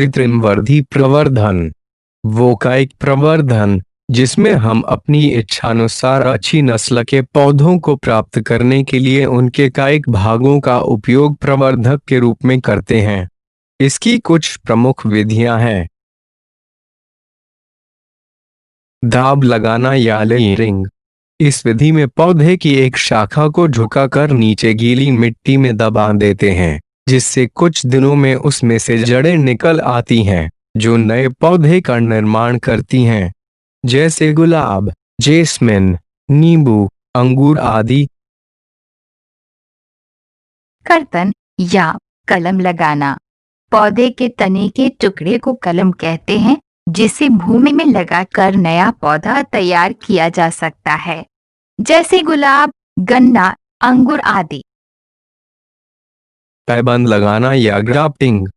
कृत्रिम वर्धी प्रवर्धन वो कायिक प्रवर्धन जिसमें हम अपनी इच्छानुसार अच्छी नस्ल के पौधों को प्राप्त करने के लिए उनके कायिक भागों का उपयोग प्रवर्धक के रूप में करते हैं। इसकी कुछ प्रमुख विधियां हैं। दाब लगाना या लेयरिंग। इस विधि में पौधे की एक शाखा को झुकाकर नीचे गीली मिट्टी में दबा देते हैं, जिससे कुछ दिनों में उसमें से जड़ें निकल आती हैं जो नए पौधे का निर्माण करती हैं, जैसे गुलाब, जेसमिन, नींबू, अंगूर आदि। कर्तन या कलम लगाना। पौधे के तने के टुकड़े को कलम कहते हैं, जिसे भूमि में लगाकर नया पौधा तैयार किया जा सकता है, जैसे गुलाब, गन्ना, अंगूर आदि। पैबंद लगाना या ग्राफ्टिंग।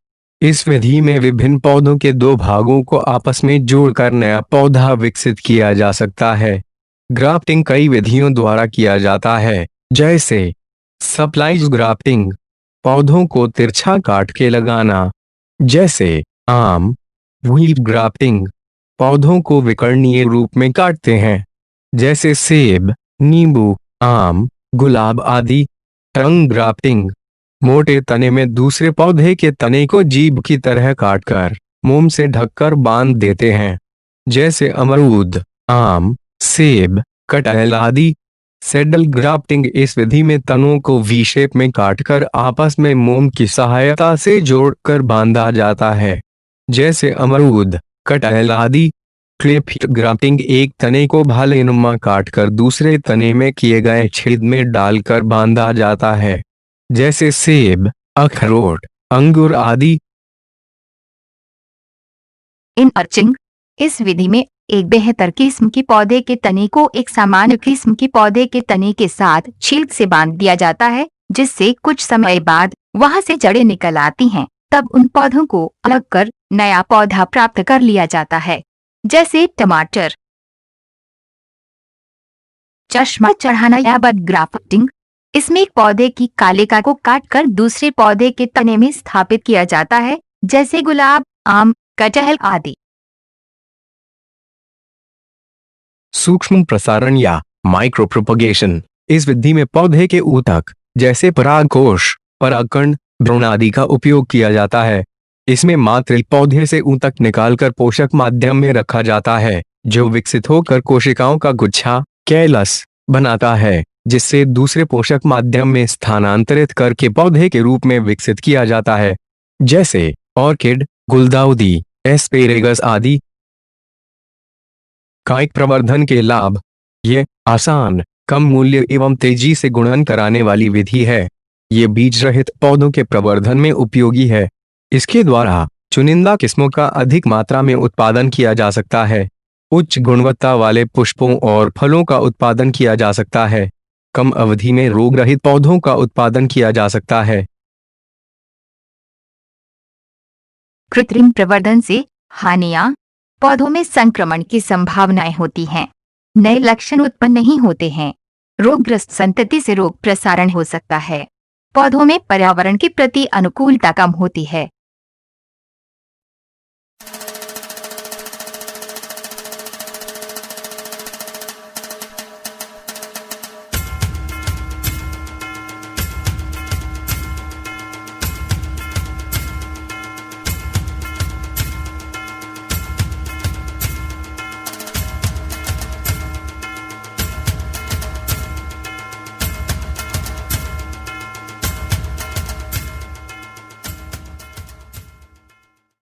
इस विधि में विभिन्न पौधों के दो भागों को आपस में जोड़कर नया पौधा विकसित किया जा सकता है। ग्राफ्टिंग कई विधियों द्वारा किया जाता है, जैसे सप्लाइज ग्राफ्टिंग, पौधों को तिरछा काट के लगाना, जैसे आम। व्हील ग्राफ्टिंग, पौधों को विकर्णीय रूप में काटते हैं, जैसे सेब, नींबू, आम, गुलाब आदि। टंग ग्राफ्टिंग, मोटे तने में दूसरे पौधे के तने को जीभ की तरह काटकर मोम से ढककर बांध देते हैं, जैसे अमरूद, आम, सेब, कटहल आदि। सैडल ग्राफ्टिंग, इस विधि में तनों को वी शेप में काटकर आपस में मोम की सहायता से जोड़कर बांधा जाता है, जैसे अमरूद, कटहल आदि। क्लेफ्ट ग्राफ्टिंग, एक तने को भालेनुमा काटकर दूसरे तने में किए गए छेद में डालकर बांधा जाता है, जैसे सेब, अखरोट, अंगूर आदि। इन अर्चिंग, इस विधि में एक बेहतर किस्म के पौधे के तने को एक सामान्य किस्म के पौधे के तने के साथ छिल्क से बांध दिया जाता है, जिससे कुछ समय बाद वहां से जड़ें निकल आती हैं। तब उन पौधों को अलग कर नया पौधा प्राप्त कर लिया जाता है, जैसे टमाटर। चश्मा चढ़ाना या बड ग्राफ्टिंग, इसमें एक पौधे की कालिका को काटकर दूसरे पौधे के तने में स्थापित किया जाता है, जैसे गुलाब, आम, कटहल आदि। सूक्ष्म प्रसारण या माइक्रो प्रोपगेशन, इस विधि में पौधे के ऊतक जैसे परागकोश, परागकण, भ्रूण आदि का उपयोग किया जाता है। इसमें मात्र पौधे से ऊतक निकालकर पोषक माध्यम में रखा जाता है, जो विकसित होकर कोशिकाओं का गुच्छा, कैलस, बनाता है, जिससे दूसरे पोषक माध्यम में स्थानांतरित करके पौधे के रूप में विकसित किया जाता है, जैसे ऑर्किड, गुलदाउदी, एस्पेरेगस आदि। कायिक प्रवर्धन के लाभ। ये आसान, कम मूल्य एवं तेजी से गुणन कराने वाली विधि है। ये बीज रहित पौधों के प्रवर्धन में उपयोगी है। इसके द्वारा चुनिंदा किस्मों का अधिक मात्रा में उत्पादन किया जा सकता है। उच्च गुणवत्ता वाले पुष्पों और फलों का उत्पादन किया जा सकता है। कम अवधि में रोग रहित पौधों का उत्पादन किया जा सकता है। कृत्रिम प्रवर्धन से हानियां। पौधों में संक्रमण की संभावनाएं होती हैं। नए लक्षण उत्पन्न नहीं होते हैं। रोगग्रस्त संतति से रोग प्रसारण हो सकता है। पौधों में पर्यावरण के प्रति अनुकूलता कम होती है।